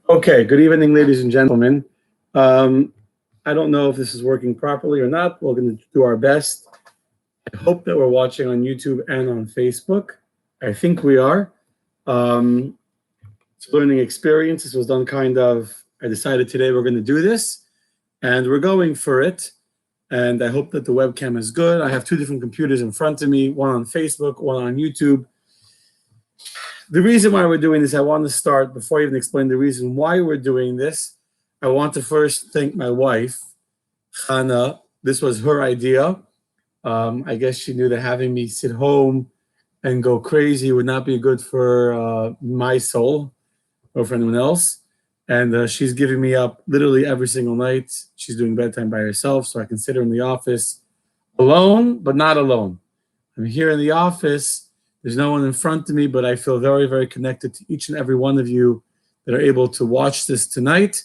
Okay, good evening, ladies and gentlemen. Um, I don't know if this is working properly or not. We're going to do our best. I hope that we're watching on YouTube and on Facebook. I think we are. Um, it's a learning experience. This was done I decided today we're going to do this, and we're going for it. And I hope that the webcam is good. I have two different computers in front of me, one on Facebook, one on YouTube. The reason why we're doing this, I want to start, before I even explain the reason why we're doing this, I want to first thank my wife, Hannah. This was her idea. I guess she knew that having me sit home and go crazy would not be good for my soul or for anyone else. And she's giving me up literally every single night. She's doing bedtime by herself, so I can sit her in the office alone, but not alone. I'm here in the office. There's no one in front of me, but I feel very, very connected to each and every one of you that are able to watch this tonight.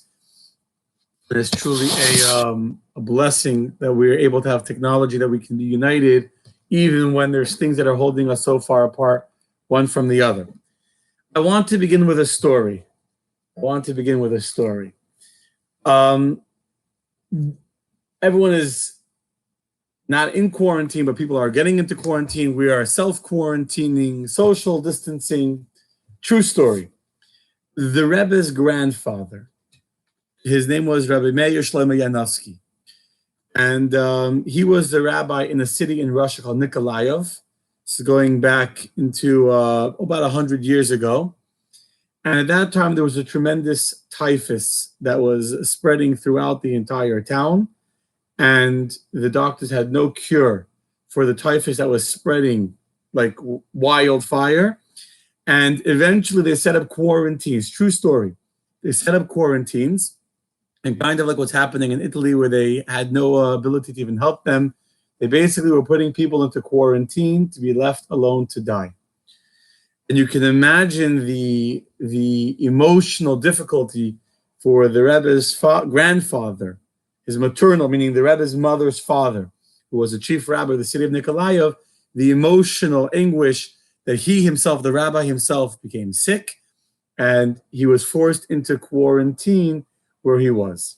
It is truly a blessing that we're able to have technology that we can be united, even when there's things that are holding us so far apart, one from the other. I want to begin with a story. Everyone is not in quarantine, but people are getting into quarantine. We are self-quarantining, social distancing. True story. The Rebbe's grandfather, his name was Rabbi Meir Shlomo Yanofsky. And he was the rabbi in a city in Russia called Nikolaev. This is going back into about 100 years ago. And at that time, there was a tremendous typhus that was spreading throughout the entire town. And the doctors had no cure for the typhus that was spreading like wildfire. And eventually they set up quarantines. True story. They set up quarantines, and kind of like what's happening in Italy, where they had no ability to even help them. They basically were putting people into quarantine to be left alone to die. And you can imagine the emotional difficulty for the Rebbe's grandfather, his maternal, meaning the Rebbe's mother's father, who was the chief rabbi of the city of Nikolaev, the emotional anguish that he himself, the rabbi himself, became sick, and he was forced into quarantine where he was.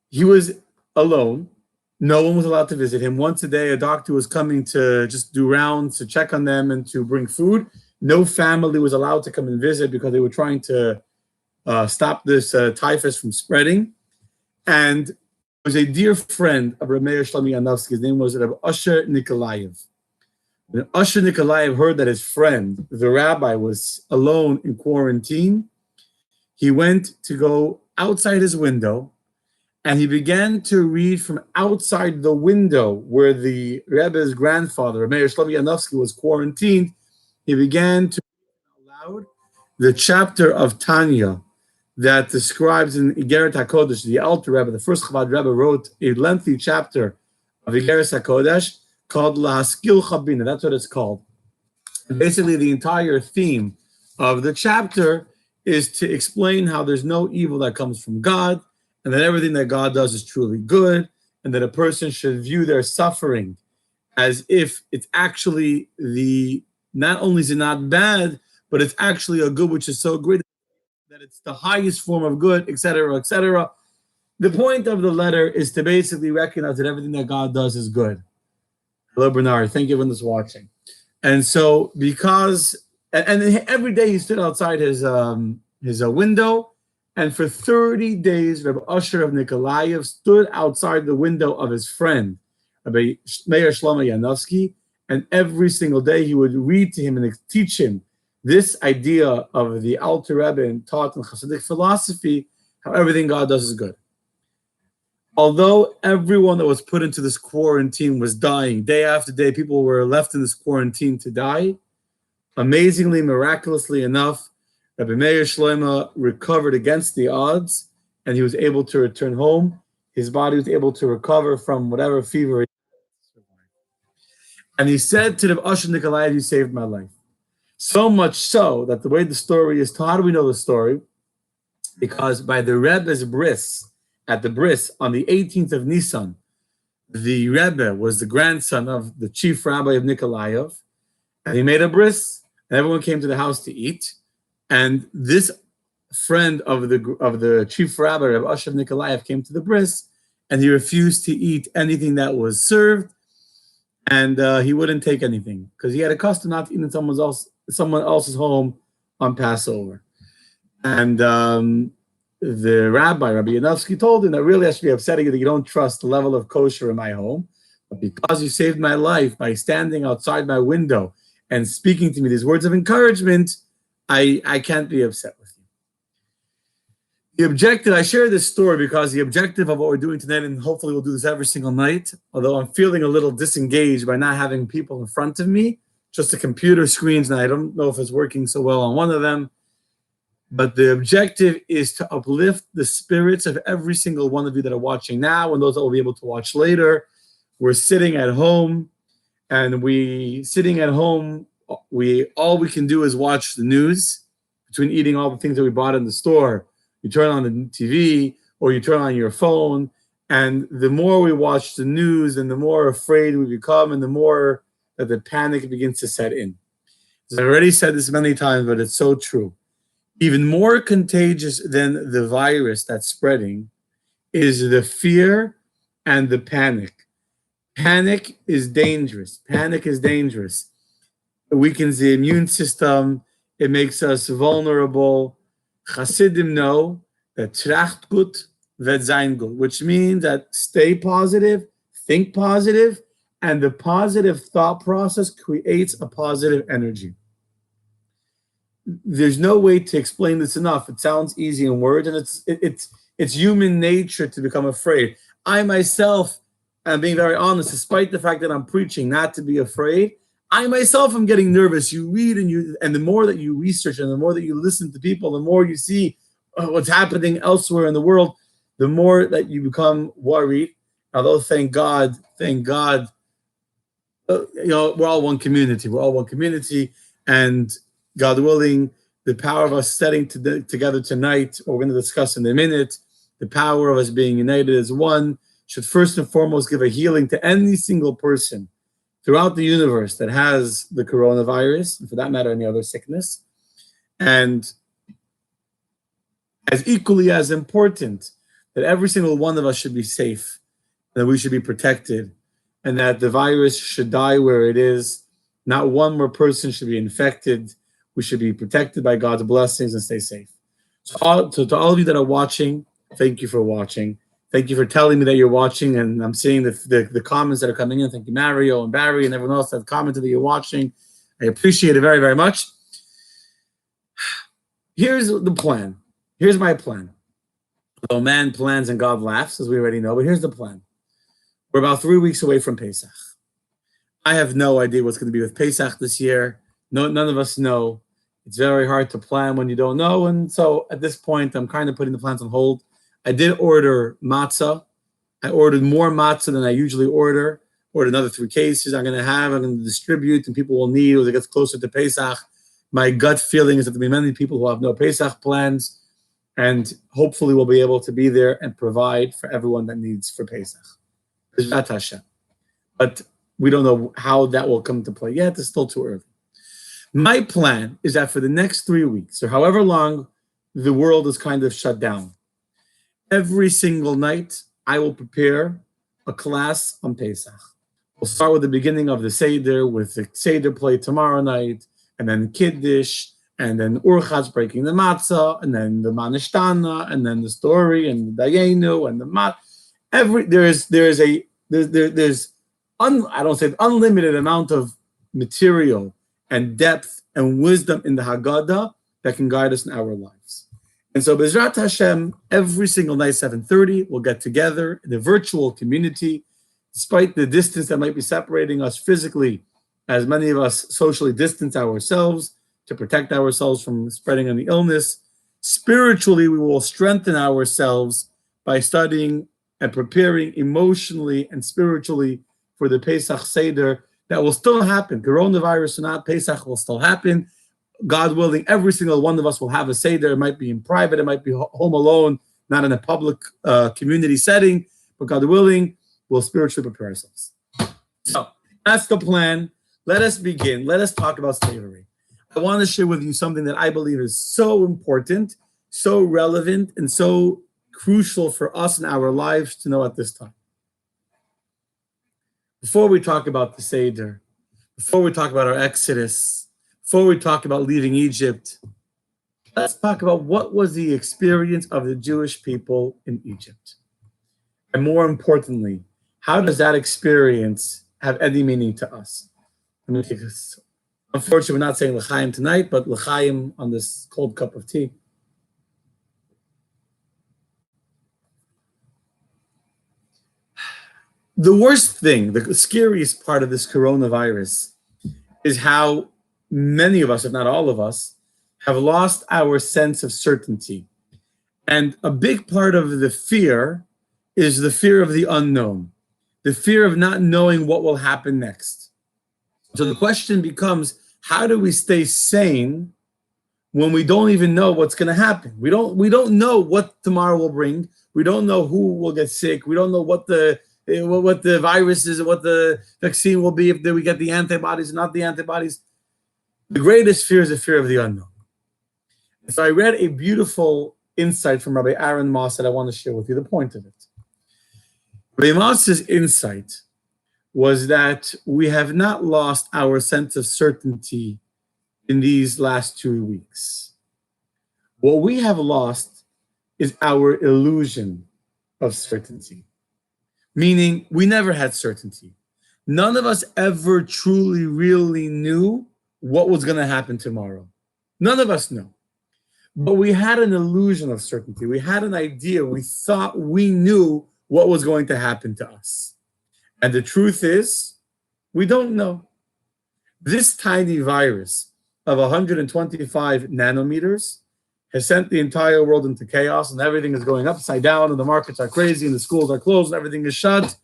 He was alone. No one was allowed to visit him. Once a day, a doctor was coming to just do rounds to check on them and to bring food. No family was allowed to come and visit because they were trying to stop this typhus from spreading. And there was a dear friend of Rabbi Meir Shlomo Yanofsky. His name was Rabbi Usher Nikolaev. When Usher Nikolaev heard that his friend, the rabbi, was alone in quarantine, he went to go outside his window, and he began to read from outside the window where the Rebbe's grandfather, Rabbi Meir Shlomo Yanofsky, was quarantined. He began to read out loud the chapter of Tanya that describes in Igeret HaKodesh, the Alter Rebbe, the first Chabad Rebbe, wrote a lengthy chapter of Igeret HaKodesh called Lahaskil Chabina. That's what it's called. And basically, the entire theme of the chapter is to explain how there's no evil that comes from God, and that everything that God does is truly good, and that a person should view their suffering as if it's actually not only is it not bad, but it's actually a good which is so great that it's the highest form of good, etc., etc. The point of the letter is to basically recognize that everything that God does is good. Hello, Bernard. Thank you for this watching. And so, and every day he stood outside his window, and for 30 days, Rabbi Usher of Nikolaev stood outside the window of his friend, Rabbi Meir Shlomo Yanofsky, and every single day he would read to him and teach him this idea of the Alter Rebbe taught in Hasidic philosophy, how everything God does is good. Although everyone that was put into this quarantine was dying, day after day, people were left in this quarantine to die. Amazingly, miraculously enough, Rabbi Meir Shlomo recovered against the odds, and he was able to return home. His body was able to recover from whatever fever he had. And he said to the Usher Nikolaev, "You saved my life." So much so that the way the story is told, how do we know the story? Because by the Rebbe's bris, at the bris on the 18th of Nisan, the Rebbe was the grandson of the chief rabbi of Nikolaev, and he made a bris, and everyone came to the house to eat. And this friend of the chief rabbi, Rabbi Asher Nikolaev, came to the bris, and he refused to eat anything that was served, and he wouldn't take anything because he had a custom not to eat in someone else's home on Passover. And the rabbi, Rabbi Yanofsky, told him that really I should be upsetting that you don't trust the level of kosher in my home, but because you saved my life by standing outside my window and speaking to me these words of encouragement, I can't be upset with you. The objective, I share this story because the objective of what we're doing tonight, and hopefully we'll do this every single night, although I'm feeling a little disengaged by not having people in front of me, just the computer screens, and I don't know if it's working so well on one of them. But the objective is to uplift the spirits of every single one of you that are watching now and those that will be able to watch later. We're sitting at home, and all we can do is watch the news. Between eating all the things that we bought in the store, you turn on the TV or you turn on your phone, and the more we watch the news, and the more afraid we become, and the more that the panic begins to set in. As I already said this many times, but it's so true. Even more contagious than the virus that's spreading is the fear and the panic. Panic is dangerous. Panic is dangerous. It weakens the immune system. It makes us vulnerable. Chassidim know that tracht gut wird sein gut, which means that stay positive, think positive, and the positive thought process creates a positive energy. There's no way to explain this enough. It sounds easy in words, and it's human nature to become afraid. I myself am being very honest, despite the fact that I'm preaching not to be afraid. I myself am getting nervous. You read and the more that you research and the more that you listen to people, the more you see what's happening elsewhere in the world, the more that you become worried. Although thank God, we're all one community. We're all one community, and God willing, the power of us studying together tonight, or we're going to discuss in a minute, the power of us being united as one should first and foremost give a healing to any single person throughout the universe that has the coronavirus, and for that matter, any other sickness. And as equally as important, that every single one of us should be safe, that we should be protected, and that the virus should die where it is. Not one more person should be infected. We should be protected by God's blessings and stay safe. So to all of you that are watching, thank you for watching. Thank you for telling me that you're watching, and I'm seeing the comments that are coming in. Thank you, Mario and Barry and everyone else that commented that you're watching. I appreciate it very, very much. Here's the plan. Here's my plan. Although man plans and God laughs, as we already know, but here's the plan. We're about 3 weeks away from Pesach. I have no idea what's going to be with Pesach this year. None of us know. It's very hard to plan when you don't know. And so at this point, I'm kind of putting the plans on hold. I did order matzah. I ordered more matzah than I usually order. Ordered another 3 cases. I'm going to distribute, and people will need as it gets closer to Pesach. My gut feeling is that there'll be many people who have no Pesach plans, and hopefully we'll be able to be there and provide for everyone that needs for Pesach. But we don't know how that will come to play yet. It's still too early. My plan is that for the next 3 weeks, or however long the world is kind of shut down, every single night I will prepare a class on Pesach. We'll start with the beginning of the Seder, with the Seder play tomorrow night, and then Kiddush, and then Urchatz breaking the matzah, and then the Manishtana, and then the story, and the Dayenu, and the there's I don't say unlimited amount of material and depth and wisdom in the Haggadah that can guide us in our lives. And so Bezrat Hashem, every single night, 7:30, we'll get together in the virtual community, despite the distance that might be separating us physically, as many of us socially distance ourselves to protect ourselves from spreading any illness. Spiritually, we will strengthen ourselves by studying and preparing emotionally and spiritually for the Pesach Seder that will still happen. Coronavirus or not, Pesach will still happen. God willing, every single one of us will have a Seder. It might be in private, it might be home alone, not in a public community setting, but God willing, we'll spiritually prepare ourselves. So that's the plan. Let us begin. Let us talk about slavery. I want to share with you something that I believe is so important, so relevant, and so crucial for us in our lives to know at this time. Before we talk about the Seder, before we talk about our Exodus, before we talk about leaving Egypt, let's talk about what was the experience of the Jewish people in Egypt. And more importantly, how does that experience have any meaning to us? Let me take this. Unfortunately, we're not saying l'chaim tonight, but l'chaim on this cold cup of tea. The worst thing, the scariest part of this coronavirus is how many of us, if not all of us, have lost our sense of certainty. And a big part of the fear is the fear of the unknown, the fear of not knowing what will happen next. So the question becomes, how do we stay sane when we don't even know what's going to happen? We don't know what tomorrow will bring. We don't know who will get sick. We don't know what the virus is and what the vaccine will be, if we get the antibodies or not the antibodies. The greatest fear is the fear of the unknown. So I read a beautiful insight from Rabbi Aaron Moss that I want to share with you, the point of it. Rabbi Moss's insight was that we have not lost our sense of certainty in these last 2 weeks. What we have lost is our illusion of certainty, meaning we never had certainty. None of us ever truly, really knew what was going to happen tomorrow. None of us know. But we had an illusion of certainty. We had an idea. We thought we knew what was going to happen to us. And the truth is, we don't know. This tiny virus of 125 nanometers has sent the entire world into chaos, and everything is going upside down, and the markets are crazy, and the schools are closed, and everything is shut.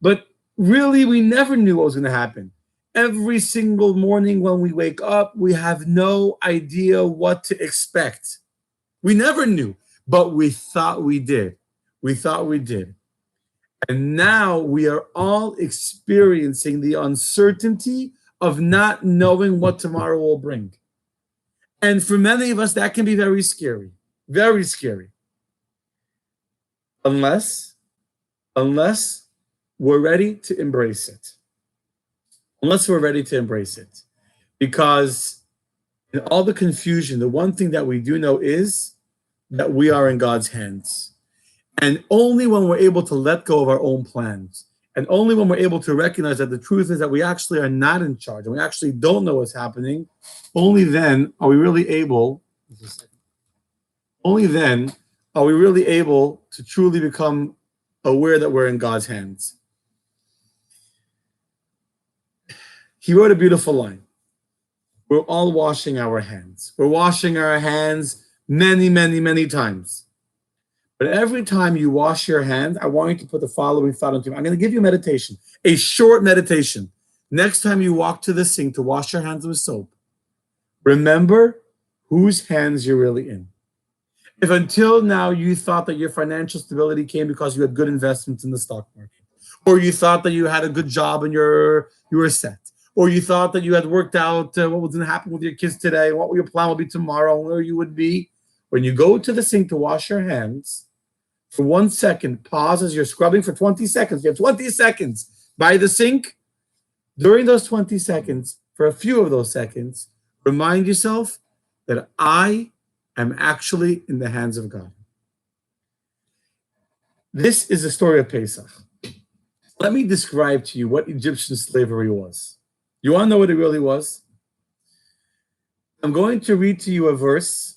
But really, we never knew what was going to happen. Every single morning when we wake up, we have no idea what to expect. We never knew, but we thought we did. We thought we did. And now we are all experiencing the uncertainty of not knowing what tomorrow will bring. And for many of us, that can be very scary, very scary. Unless we're ready to embrace it. Unless we're ready to embrace it. Because in all the confusion, the one thing that we do know is that we are in God's hands. And only when we're able to let go of our own plans, and only when we're able to recognize that the truth is that we actually are not in charge, and we actually don't know what's happening, only then are we really able to truly become aware that we're in God's hands. He wrote a beautiful line. We're all washing our hands. We're washing our hands many, many, many times. But every time you wash your hand, I want you to put the following thought into you. I'm going to give you a meditation, a short meditation. Next time you walk to the sink to wash your hands with soap, remember whose hands you're really in. If until now you thought that your financial stability came because you had good investments in the stock market, or you thought that you had a good job and you were set, or you thought that you had worked out what was going to happen with your kids today, what your plan will be tomorrow, where you would be, when you go to the sink to wash your hands, for 1 second, pause as you're scrubbing for 20 seconds. You have 20 seconds by the sink. During those 20 seconds, for a few of those seconds, remind yourself that I am actually in the hands of God. This is the story of Pesach. Let me describe to you what Egyptian slavery was. You want to know what it really was? I'm going to read to you a verse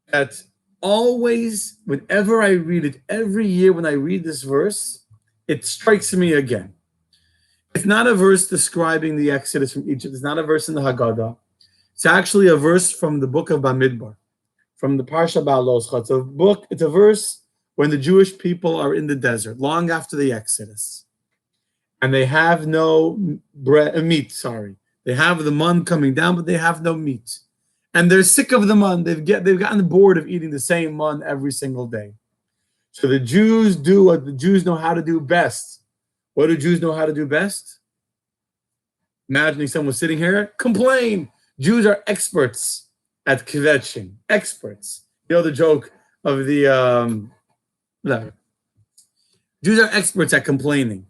that always, whenever I read it, every year when I read this verse, it strikes me again. It's not a verse describing the Exodus from Egypt. It's not a verse in the Haggadah. It's actually a verse from the book of Bamidbar, from the Parsha Ba'aloscha. It's a verse when the Jewish people are in the desert, long after the Exodus. And they have no meat. They have the man coming down, but they have no meat. And they're sick of the man. They've gotten bored of eating the same man every single day. So the Jews do what the Jews know how to do best. What do Jews know how to do best? Imagining someone sitting here, complain. Jews are experts at kvetching. Experts. You know the joke of the no. Jews are experts at complaining.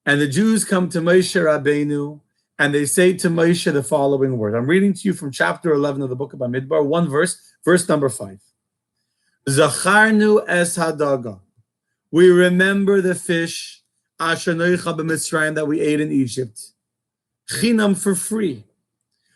And the Jews come to Moshe Rabbeinu and they say to Moshe the following word. I'm reading to you from chapter 11 of the book of Bamidbar, one verse, verse number 5. Zacharnu es hadaga. We remember the fish asher noicha b'Mitzrayim that we ate in Egypt. Chinam, for free.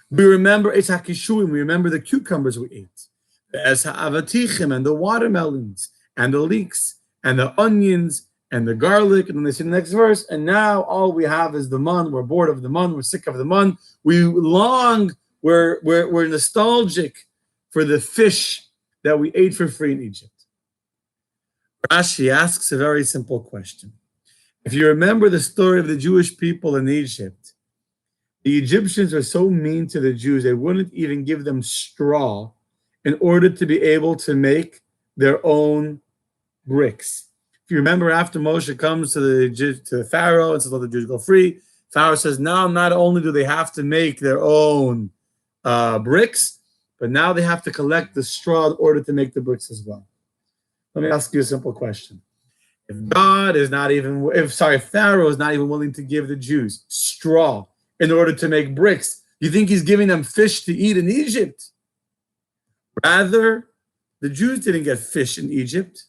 We remember es hakishuim. We remember the cucumbers we ate. Es ha'avatichim, and the watermelons and the leeks and the onions and the garlic. And then they see the next verse. And now all we have is the man. We're bored of the man. We're sick of the man. We long. We're nostalgic for the fish that we ate for free in Egypt. Rashi asks a very simple question. If you remember the story of the Jewish people in Egypt, the Egyptians were so mean to the Jews, they wouldn't even give them straw in order to be able to make their own bricks. If you remember, after Moshe comes to the Pharaoh and says, let the Jews go free, Pharaoh says, now not only do they have to make their own bricks, but now they have to collect the straw in order to make the bricks as well. Let me ask you a simple question. If Pharaoh is not even willing to give the Jews straw in order to make bricks, you think he's giving them fish to eat in Egypt? Rather, the Jews didn't get fish in Egypt.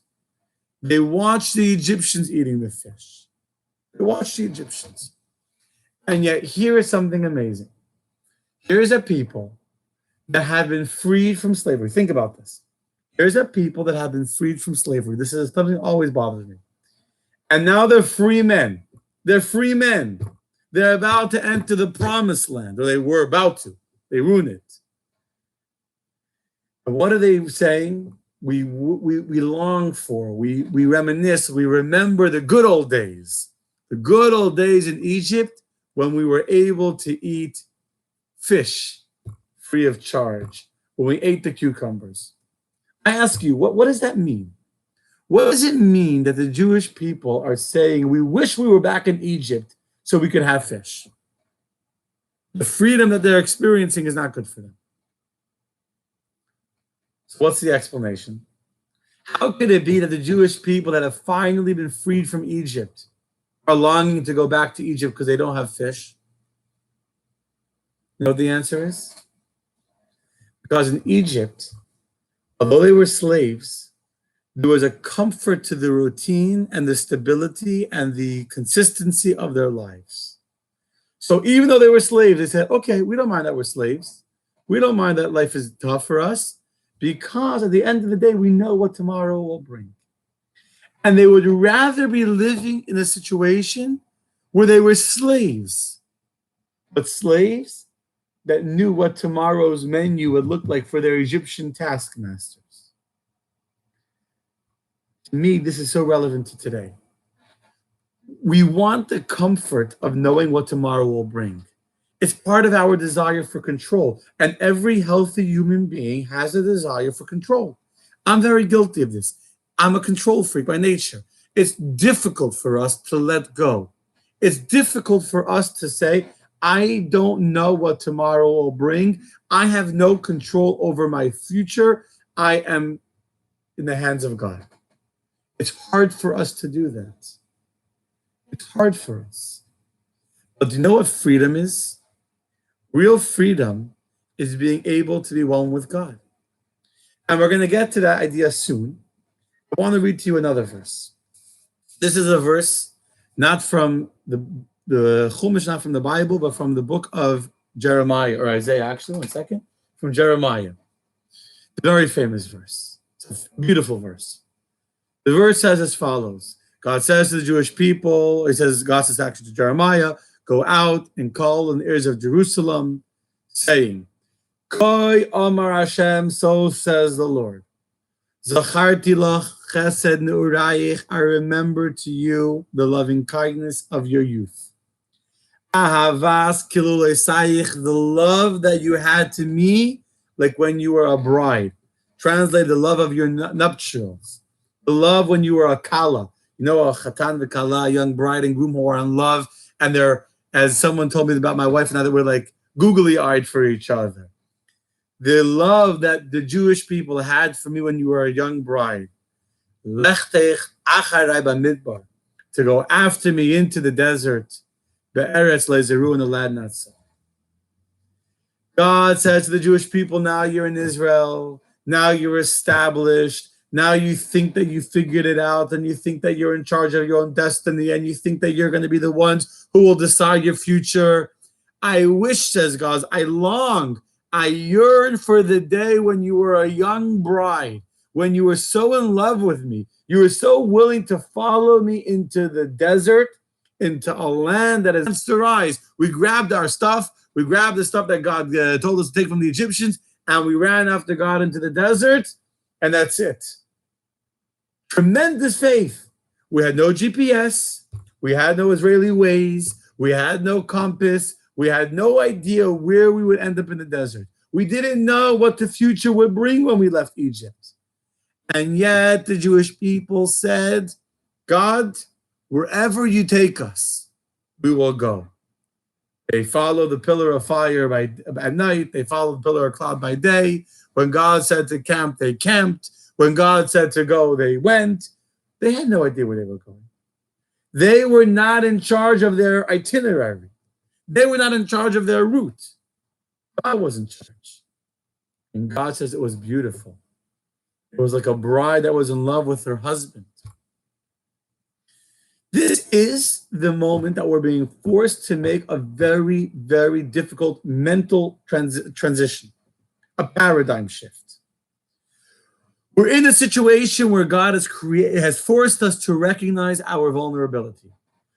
They watched the Egyptians eating the fish. They watched the Egyptians. And yet, here is something amazing. Here's a people that have been freed from slavery. Think about this. Here's a people that have been freed from slavery. This is something that always bothers me. And now they're free men. They're free men. They're about to enter the promised land, or they were about to. They ruined it. And what are they saying? We long for, we reminisce, we remember the good old days. The good old days in Egypt when we were able to eat fish free of charge, when we ate the cucumbers. I ask you, what does that mean? What does it mean that the Jewish people are saying, we wish we were back in Egypt so we could have fish? The freedom that they're experiencing is not good for them. So what's the explanation? How could it be that the Jewish people that have finally been freed from Egypt are longing to go back to Egypt because they don't have fish? You know what the answer is? Because in Egypt, although they were slaves, there was a comfort to the routine and the stability and the consistency of their lives. So even though they were slaves, they said, okay, we don't mind that we're slaves. We don't mind that life is tough for us, because at the end of the day, we know what tomorrow will bring. And they would rather be living in a situation where they were slaves, but slaves that knew what tomorrow's menu would look like for their Egyptian taskmasters. To me, this is so relevant to today. We want the comfort of knowing what tomorrow will bring. It's part of our desire for control. And every healthy human being has a desire for control. I'm very guilty of this. I'm a control freak by nature. It's difficult for us to let go. It's difficult for us to say, I don't know what tomorrow will bring. I have no control over my future. I am in the hands of God. It's hard for us to do that. It's hard for us. But do you know what freedom is? Real freedom is being able to be one with God. And we're going to get to that idea soon. I want to read to you another verse. This is a verse not from the Chumash, not from the Bible, but from the book of Jeremiah, or Isaiah, actually, one second, from Jeremiah. A very famous verse. It's a beautiful verse. The verse says as follows. God says to the Jewish people, God says actually to Jeremiah, go out and call in the ears of Jerusalem, saying, Koi Omar Hashem, so says the Lord. Zacharti lach chesed ne'urayich, I remember to you the loving kindness of your youth. Ahavas kilulei sayich, the love that you had to me, like when you were a bride. Translate the love of your nuptials. The love when you were a kala. You know, a chatan v'kala, a young bride and groom who are in love, and they're, as someone told me about my wife and I, that we're like googly-eyed for each other. the love that the Jewish people had for me when you were a young bride. Lechtech acharai bamidbar, to go after me into the desert. Be'eretz lezeru, in the land not so. God says to the Jewish people, now you're in Israel, now you're established, now you think that you figured it out, and you think that you're in charge of your own destiny, and you think that you're going to be the ones who will decide your future. I wish, says God, I long, I yearn for the day when you were a young bride, when you were so in love with me, you were so willing to follow me into the desert, into a land that is to rise. We grabbed our stuff, we grabbed the stuff that God told us to take from the Egyptians, and we ran after God into the desert, and that's it. Tremendous faith. We had no GPS, we had no Israeli Waze, we had no compass, we had no idea where we would end up in the desert. We didn't know what the future would bring when we left Egypt. And yet the Jewish people said, God, wherever you take us, we will go. They follow the pillar of fire at night. They follow the pillar of cloud by day. When God said to camp, they camped. When God said to go, they went. They had no idea where they were going. They were not in charge of their itinerary. They were not in charge of their route. God was in charge. And God says it was beautiful. It was like a bride that was in love with her husband. This is the moment that we're being forced to make a very, very difficult mental transition, a paradigm shift. We're in a situation where God has forced us to recognize our vulnerability.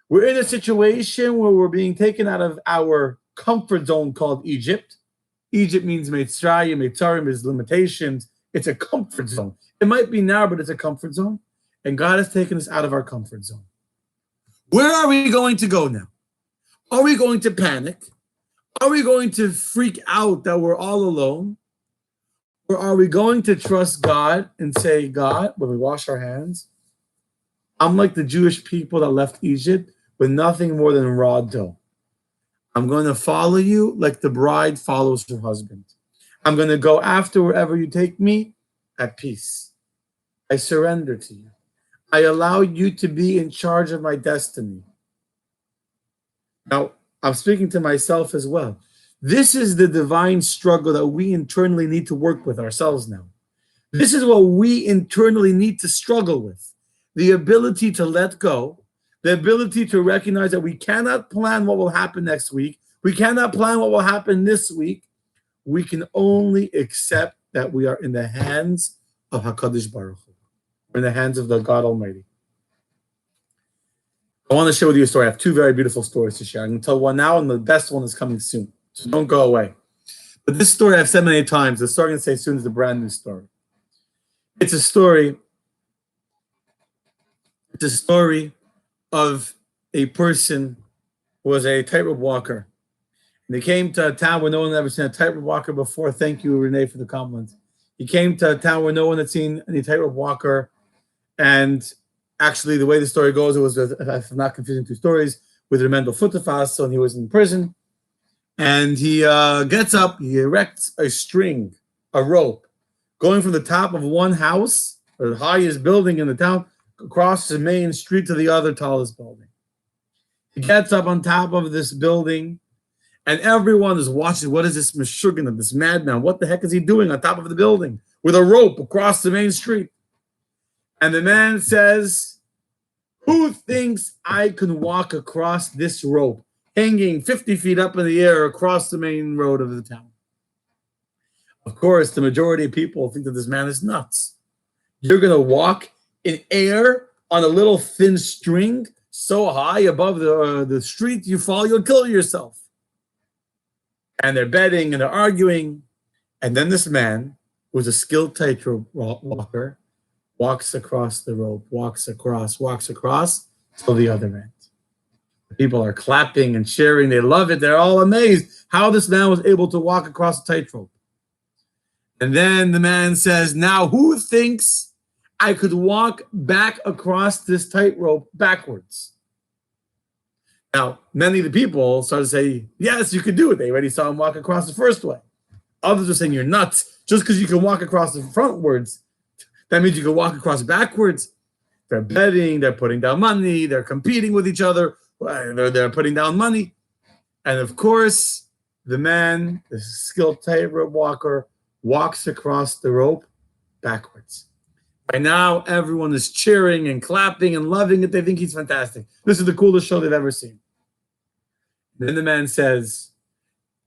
We're in a situation where we're being taken out of our comfort zone called Egypt. Egypt means Mitzrayim, Mitzrayim is limitations. It's a comfort zone. It might be now, but it's a comfort zone. And God has taken us out of our comfort zone. Where are we going to go now? Are we going to panic? Are we going to freak out that we're all alone? Or are we going to trust God and say, God, when we wash our hands, I'm like the Jewish people that left Egypt with nothing more than raw dough. I'm going to follow you like the bride follows her husband. I'm going to go after wherever you take me at peace. I surrender to you. I allow you to be in charge of my destiny. Now, I'm speaking to myself as well. This is the divine struggle that we internally need to work with ourselves now. This is what we internally need to struggle with. The ability to let go, the ability to recognize that we cannot plan what will happen next week. We cannot plan what will happen this week. We can only accept that we are in the hands of HaKadosh Baruch Hu. We're in the hands of the God Almighty. I want to share with you a story. I have two very beautiful stories to share. I'm going to tell one now, and the best one is coming soon. So don't go away. But this story I've said many times. The story I'm going to say soon is a brand new story. It's a story of a person who was a tightrope walker. And he came to a town where no one had ever seen a tightrope walker before. Thank you, Renee, for the compliment. He came to a town where no one had seen any tightrope walker. And actually, the way the story goes, it was, if I'm not confusing two stories, with Mendel Futterfass. So he was in prison. And he gets up, he erects a string, a rope, going from the top of one house, or the highest building in the town, across the main street to the other tallest building. He gets up on top of this building, and everyone is watching. What is this Meshuggah, this madman? What the heck is he doing on top of the building with a rope across the main street? And the man says, who thinks I can walk across this rope, hanging 50 feet up in the air across the main road of the town? Of course, the majority of people think that this man is nuts. You're going to walk in air on a little thin string so high above the street, you fall, you'll kill yourself. And they're betting and they're arguing. And then this man, who's a skilled tightrope walker, walks across the rope, walks across till the other end. People are clapping and cheering. They love it. They're all amazed how this man was able to walk across the tightrope. And then the man says, now who thinks I could walk back across this tightrope backwards? Now, many of the people started to say, yes, you could do it. They already saw him walk across the first way. Others are saying you're nuts. Just because you can walk across the frontwards, that means you can walk across backwards. They're betting, they're putting down money, they're competing with each other, they're putting down money. And of course, the man, the skilled tightrope walker, walks across the rope backwards. By now, everyone is cheering and clapping and loving it. They think he's fantastic. This is the coolest show they've ever seen. Then the man says,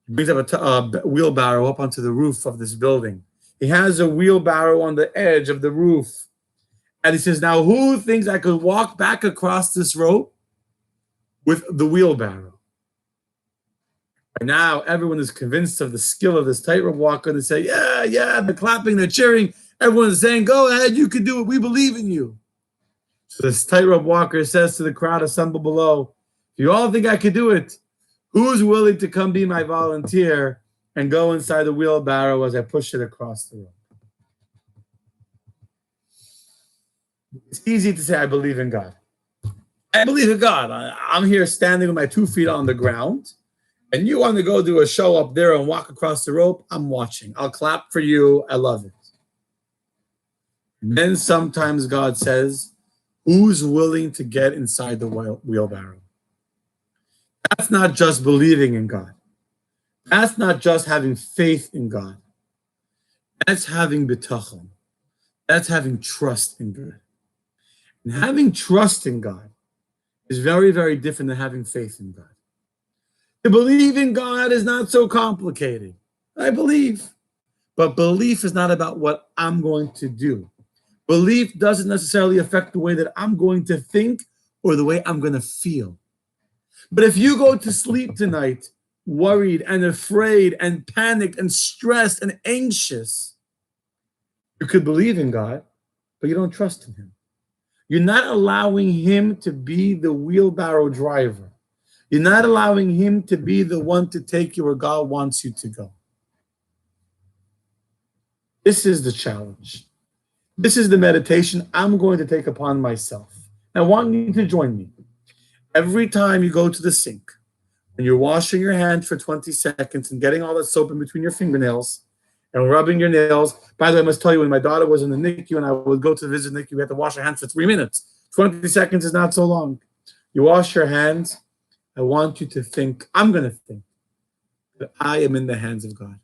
he brings up a wheelbarrow up onto the roof of this building. He has a wheelbarrow on the edge of the roof. And he says, now who thinks I could walk back across this rope with the wheelbarrow? And now everyone is convinced of the skill of this tightrope walker. They say, yeah, they're clapping, they're cheering. Everyone's saying, go ahead, you can do it. We believe in you. So this tightrope walker says to the crowd assembled below, if you all think I could do it, who's willing to come be my volunteer and go inside the wheelbarrow as I push it across the room? It's easy to say, I believe in God. I believe in God. I'm here standing with my 2 feet on the ground, and you want to go do a show up there and walk across the rope? I'm watching. I'll clap for you. I love it. And then sometimes God says, who's willing to get inside the wheelbarrow? That's not just believing in God. That's not just having faith in God. That's having bitachon. That's having trust in God. And having trust in God is very, very different than having faith in God. To believe in God is not so complicated. I believe. But belief is not about what I'm going to do. Belief doesn't necessarily affect the way that I'm going to think or the way I'm going to feel. But if you go to sleep tonight worried and afraid and panicked and stressed and anxious, you could believe in God, but you don't trust in him. You're not allowing him to be the wheelbarrow driver. You're not allowing him to be the one to take you where God wants you to go. This is the challenge. This is the meditation I'm going to take upon myself. I want you to join me. Every time you go to the sink and you're washing your hands for 20 seconds and getting all that soap in between your fingernails and rubbing your nails. By the way, I must tell you, when my daughter was in the NICU and I would go to visit NICU, we had to wash our hands for 3 minutes. 20 seconds is not so long. You wash your hands. I want you to think, I'm going to think that I am in the hands of God.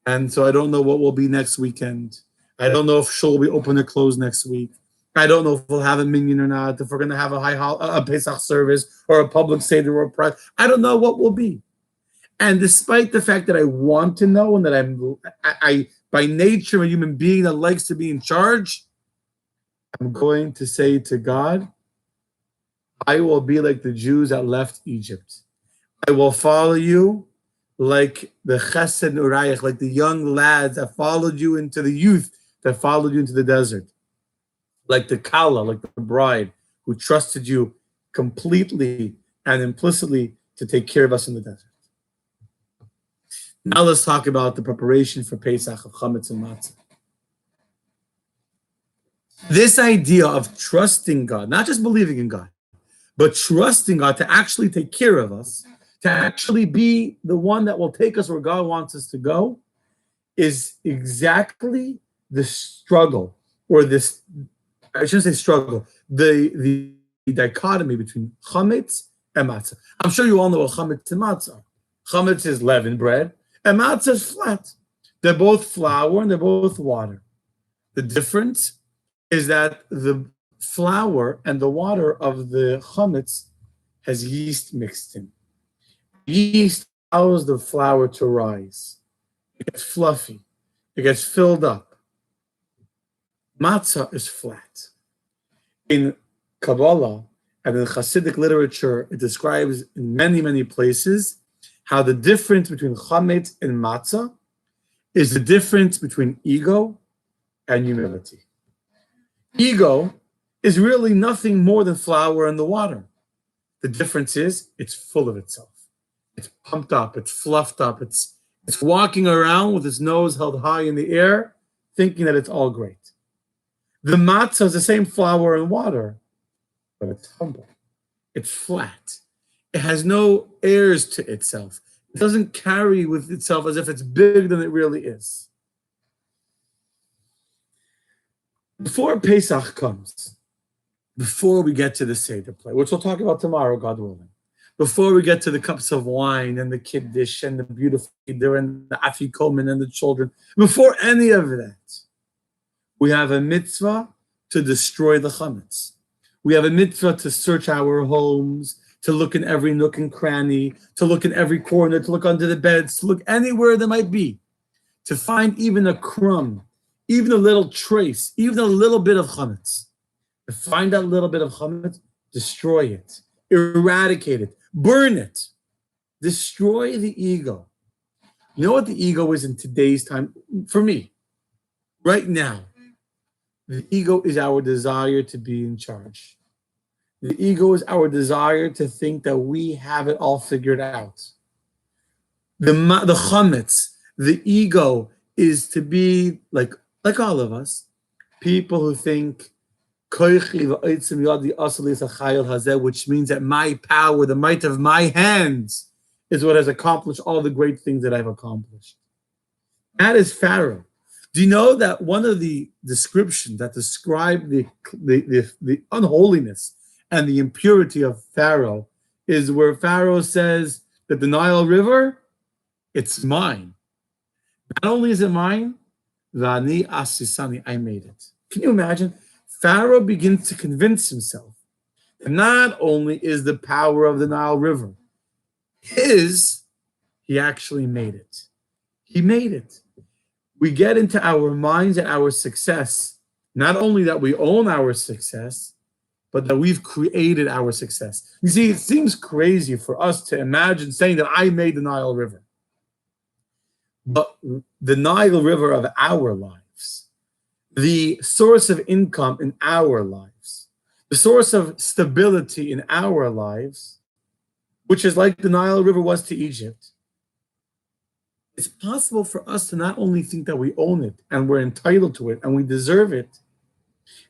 And so I don't know what will be next weekend. I don't know if shul will be open or closed next week. I don't know if we'll have a minyan or not, if we're going to have a Pesach service or a public Seder or a prayer. I don't know what will be. And despite the fact that I want to know and that I by nature, a human being that likes to be in charge, I'm going to say to God, I will be like the Jews that left Egypt. I will follow you like the Chesed Urayach, like the young lads that followed you into the youth that followed you into the desert. Like the Kala, like the bride who trusted you completely and implicitly to take care of us in the desert. Now let's talk about the preparation for Pesach of Chametz and Matzah. This idea of trusting God, not just believing in God, but trusting God to actually take care of us, to actually be the one that will take us where God wants us to go, is exactly the struggle, or this, I shouldn't say struggle, the dichotomy between chametz and matzah. I'm sure you all know what chametz and matzah are. Chametz is leavened bread, and matzah is flat. They're both flour and they're both water. The difference is that the flour and the water of the chametz has yeast mixed in. Yeast allows the flour to rise. It gets fluffy. It gets filled up. Matzah is flat. In Kabbalah and in Hasidic literature, it describes in many, many places how the difference between chametz and matzah is the difference between ego and humility. Ego is really nothing more than flour and the water. The difference is it's full of itself. It's pumped up, it's fluffed up, it's walking around with its nose held high in the air, thinking that it's all great. The matzah is the same flour and water, but it's humble. It's flat. It has no airs to itself. It doesn't carry with itself as if it's bigger than it really is. Before Pesach comes, before we get to the Seder play, which we'll talk about tomorrow, God willing, before we get to the cups of wine and the kiddush and the beautiful Seder and the afikomen and the children, before any of that, we have a mitzvah to destroy the chametz. We have a mitzvah to search our homes, to look in every nook and cranny, to look in every corner, to look under the beds, to look anywhere there might be, to find even a crumb, even a little trace, even a little bit of chametz. To find that little bit of chametz, destroy it, eradicate it, burn it, destroy the ego. You know what the ego is in today's time? For me, right now, the ego is our desire to be in charge. The ego is our desire to think that we have it all figured out. The chametz, the ego, is to be like all of us, people who think, which means that my power, the might of my hands, is what has accomplished all the great things that I've accomplished. That is Pharaoh. Do you know that one of the descriptions that describe the unholiness and the impurity of Pharaoh is where Pharaoh says that the Nile River, it's mine. Not only is it mine, Vani asisani, I made it. Can you imagine? Pharaoh begins to convince himself that not only is the power of the Nile River his, he actually made it. He made it. We get into our minds and our success, not only that we own our success, but that we've created our success. You see, it seems crazy for us to imagine saying that I made the Nile River. But the Nile River of our lives, the source of income in our lives, the source of stability in our lives, which is like the Nile River was to Egypt, it's possible for us to not only think that we own it and we're entitled to it and we deserve it,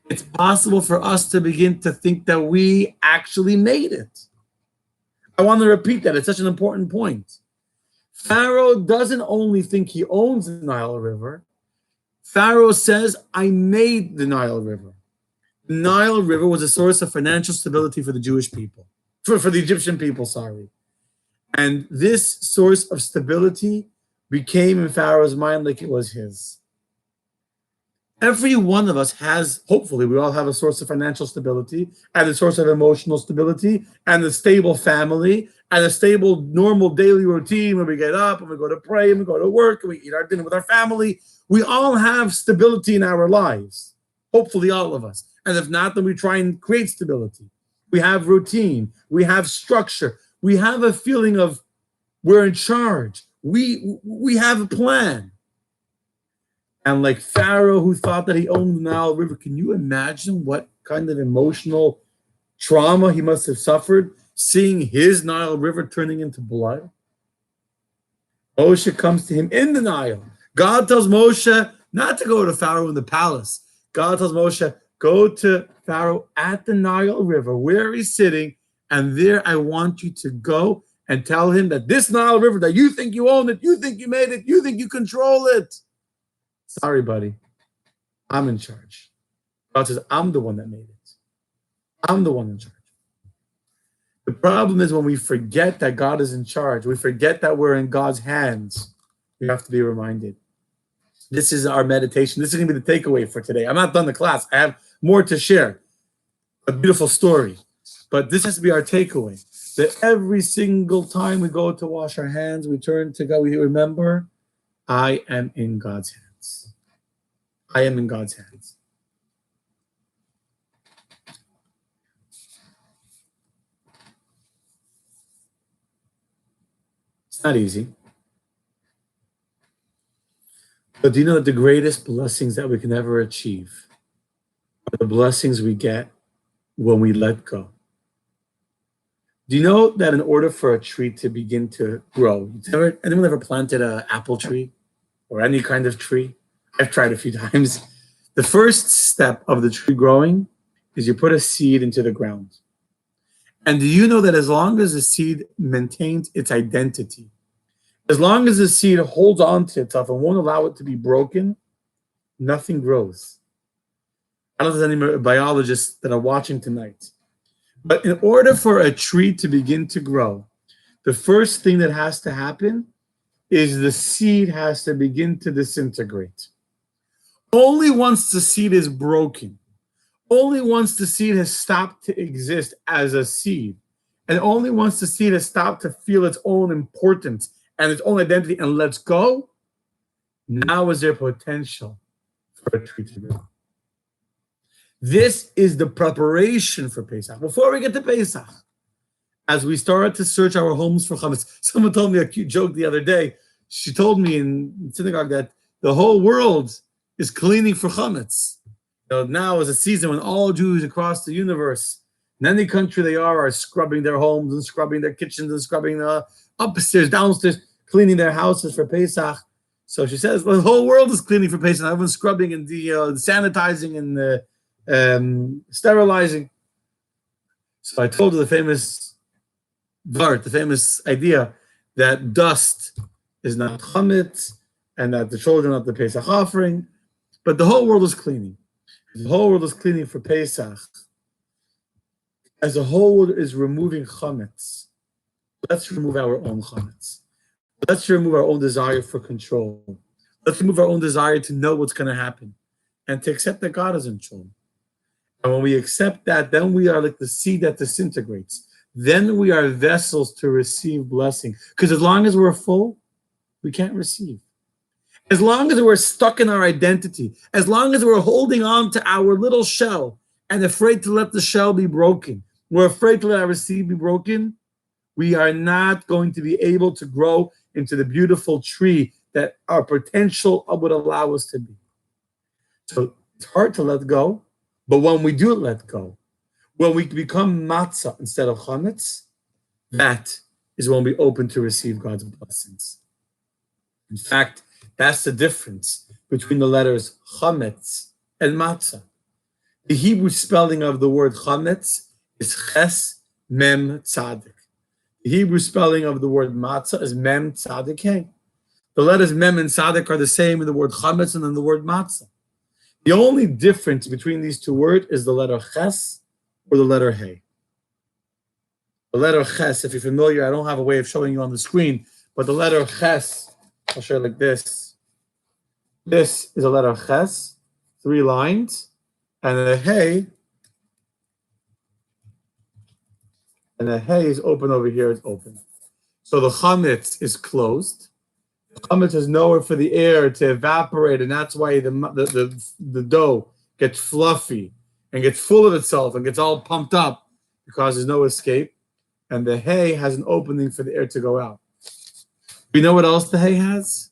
it's possible for us to begin to think that we actually made it. I want to repeat that. It's such an important point. Pharaoh doesn't only think he owns the Nile River. Pharaoh says, I made the Nile River. The Nile River was a source of financial stability for the Jewish people, for the Egyptian people, sorry. And this source of stability became in Pharaoh's mind like it was his. Every one of us has, hopefully, we all have a source of financial stability and a source of emotional stability and a stable family and a stable, normal daily routine when we get up and we go to pray and we go to work and we eat our dinner with our family. We all have stability in our lives, hopefully all of us. And if not, then we try and create stability. We have routine. We have structure. We have a feeling of we're in charge. We have a plan. And like Pharaoh, who thought that he owned the Nile River, can you imagine what kind of emotional trauma he must have suffered seeing his Nile River turning into blood? Moshe comes to him in the Nile. God tells Moshe not to go to Pharaoh in the palace. God tells Moshe, go to Pharaoh at the Nile River where he's sitting, and there I want you to go and tell him that this Nile River, that you think you own it, you think you made it, you think you control it. Sorry, buddy. I'm in charge. God says, I'm the one that made it. I'm the one in charge. The problem is when we forget that God is in charge, we forget that we're in God's hands, we have to be reminded. This is our meditation. This is going to be the takeaway for today. I'm not done the class. I have more to share. A beautiful story. But this has to be our takeaway. That every single time we go to wash our hands, we turn to God, we remember, I am in God's hands. I am in God's hands. It's not easy. But do you know that the greatest blessings that we can ever achieve are the blessings we get when we let go? Do you know that in order for a tree to begin to grow, anyone ever planted an apple tree or any kind of tree? I've tried a few times. The first step of the tree growing is you put a seed into the ground. And do you know that as long as the seed maintains its identity, As long as the seed holds on to itself and won't allow it to be broken, nothing grows. I don't know if there's any biologists that are watching tonight. But in order for a tree to begin to grow, the first thing that has to happen is the seed has to begin to disintegrate. Only once the seed is broken, only once the seed has stopped to exist as a seed, and only once the seed has stopped to feel its own importance and its own identity and lets go, now is there potential for a tree to grow. This is the preparation for Pesach. Before we get to Pesach, as we started to search our homes for chametz, someone told me a cute joke the other day. She told me in synagogue that the whole world is cleaning for chametz. Now is a season when all Jews across the universe, in any country they are scrubbing their homes and scrubbing their kitchens and scrubbing the upstairs, downstairs, cleaning their houses for Pesach. So she says, well, the whole world is cleaning for Pesach. Everyone's scrubbing and sanitizing and sterilizing. So I told her the famous idea that dust is not chametz and that the children are the Pesach offering, but the whole world is cleaning. The whole world is cleaning for Pesach. As the whole world is removing chametz, let's remove our own chametz. Let's remove our own desire for control. Let's remove our own desire to know what's going to happen and to accept that God is in control. And when we accept that, then we are like the seed that disintegrates. Then we are vessels to receive blessing. Because as long as we're full, we can't receive. As long as we're stuck in our identity, as long as we're holding on to our little shell and afraid to let the shell be broken, we're afraid to let our seed be broken, we are not going to be able to grow into the beautiful tree that our potential would allow us to be. So it's hard to let go, but when we do let go, when we become matzah instead of chametz, that is when we open to receive God's blessings. In fact, that's the difference between the letters chametz and matzah. The Hebrew spelling of the word chametz is ches mem tzadik. The Hebrew spelling of the word matzah is mem tzadik hey. The letters mem and tzadik are the same in the word chametz and in the word matzah. The only difference between these two words is the letter ches or the letter hey. The letter ches, if you're familiar, I don't have a way of showing you on the screen, but the letter ches, I'll show you like this. This is a letter ches, 3 lines, and the hey is open over here, it's open. So the chametz is closed. The chametz has nowhere for the air to evaporate, and that's why the dough gets fluffy and gets full of itself and gets all pumped up because there's no escape. And the hay has an opening for the air to go out. You know what else the hay has?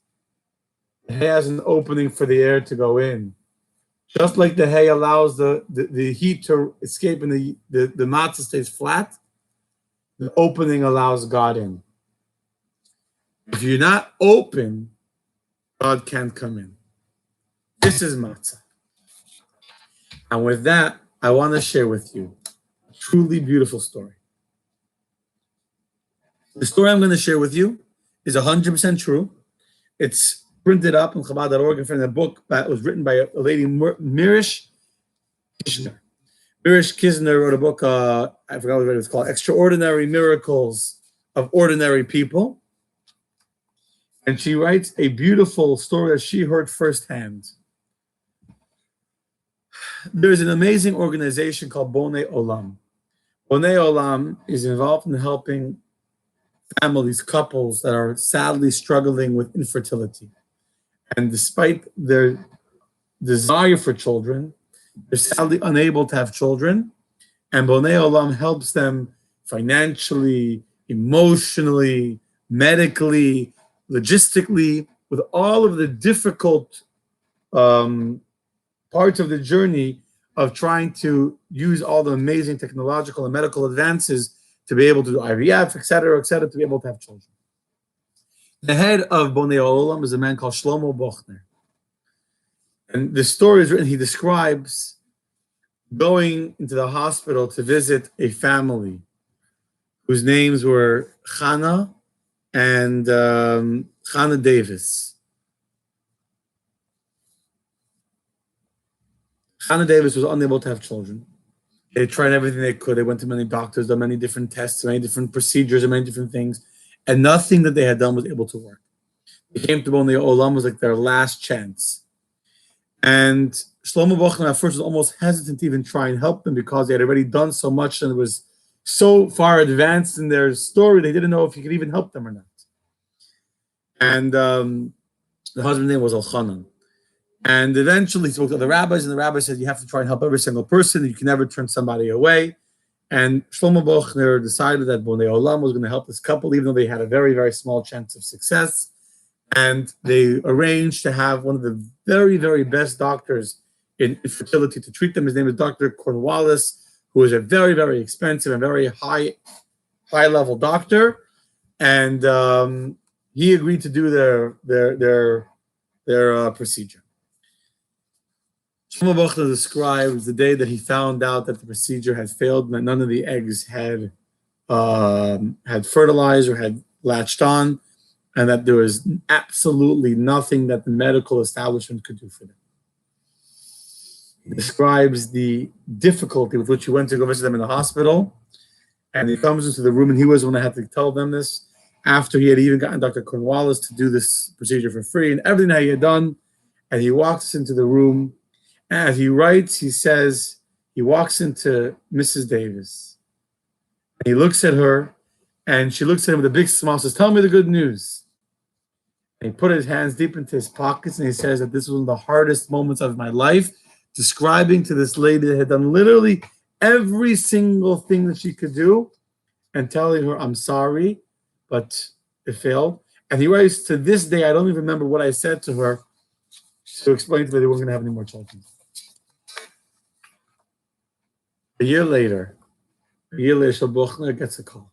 The hay has an opening for the air to go in. Just like the hay allows the heat to escape and the matzah stays flat, the opening allows God in. If you're not open, God can't come in. This is matzah. And with that, I want to share with you a truly beautiful story. The story I'm going to share with you is 100% true. It's printed up in Chabad.org in a book that was written by a lady, Mirish Kishner. Mirish Kishner wrote a book, I forgot what it was called, Extraordinary Miracles of Ordinary People. And she writes a beautiful story that she heard firsthand. There's an amazing organization called Bonei Olam. Bonei Olam is involved in helping families, couples that are sadly struggling with infertility. And despite their desire for children, they're sadly unable to have children. And Bonei Olam helps them financially, emotionally, medically, logistically, with all of the difficult parts of the journey of trying to use all the amazing technological and medical advances to be able to do IVF, et cetera, to be able to have children. The head of Bonei Olam is a man called Shlomo Bochner. And the story is written, he describes going into the hospital to visit a family whose names were Chana and Hannah Davis. Hannah Davis was unable to have children. They tried everything they could. They went to many doctors, done many different tests, many different procedures, and many different things, and nothing that they had done was able to work. They came to Bonei Olam was like their last chance. And Shlomo Bochner at first was almost hesitant to even try and help them because they had already done so much and it was so far advanced in their story, they didn't know if he could even help them or not. And the husband's name was Elchanan. And eventually he spoke to the rabbis, and the rabbi said, you have to try and help every single person. You can never turn somebody away. And Shlomo Bochner decided that Bonei Olam was going to help this couple, even though they had a very, very small chance of success. And they arranged to have one of the very, very best doctors in infertility to treat them. His name is Dr. Cornwallis, who is a very, very expensive and very high-level doctor. And he agreed to do their procedure. Shlomo Bochner describes the day that he found out that the procedure had failed and that none of the eggs had fertilized or had latched on, and that there was absolutely nothing that the medical establishment could do for them. He describes the difficulty with which he went to go visit them in the hospital, and he comes into the room, and he was the one that had to tell them this, after he had even gotten Dr. Cornwallis to do this procedure for free, and everything that he had done, and he walks into the room. As he writes, he says, he walks into Mrs. Davis, and he looks at her, and she looks at him with a big smile, says, tell me the good news. And he put his hands deep into his pockets, and he says that this was one of the hardest moments of my life, describing to this lady that had done literally every single thing that she could do, and telling her, I'm sorry, but it failed. And he writes, to this day, I don't even remember what I said to her to explain to her they weren't going to have any more children. A year later, Shlomo Bochner gets a call.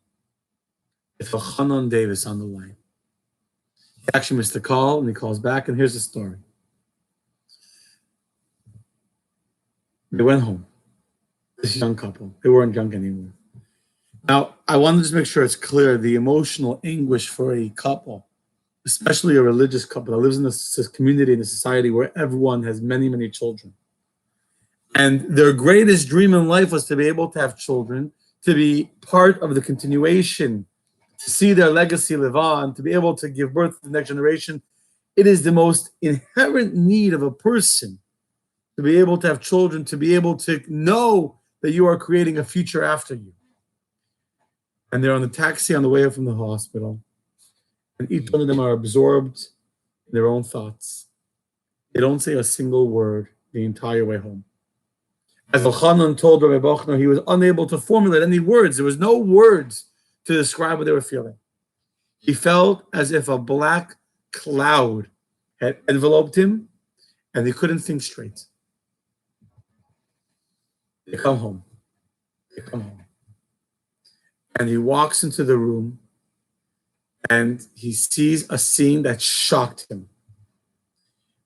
It's Elchanan Davis on the line. He actually missed the call, and he calls back, and here's the story. They went home. This young couple. They weren't young anymore. Now, I want to just make sure it's clear the emotional anguish for a couple, especially a religious couple that lives in this community, in a society where everyone has many, many children. And their greatest dream in life was to be able to have children, to be part of the continuation, to see their legacy live on, to be able to give birth to the next generation. It is the most inherent need of a person to be able to have children, to be able to know that you are creating a future after you. And they're on the taxi on the way from the hospital, and each one of them are absorbed in their own thoughts. They don't say a single word the entire way home. As Elchanan told Rabbi Bochner, he was unable to formulate any words. There was no words to describe what they were feeling. He felt as if a black cloud had enveloped him, and he couldn't think straight. They come home. And he walks into the room, and he sees a scene that shocked him.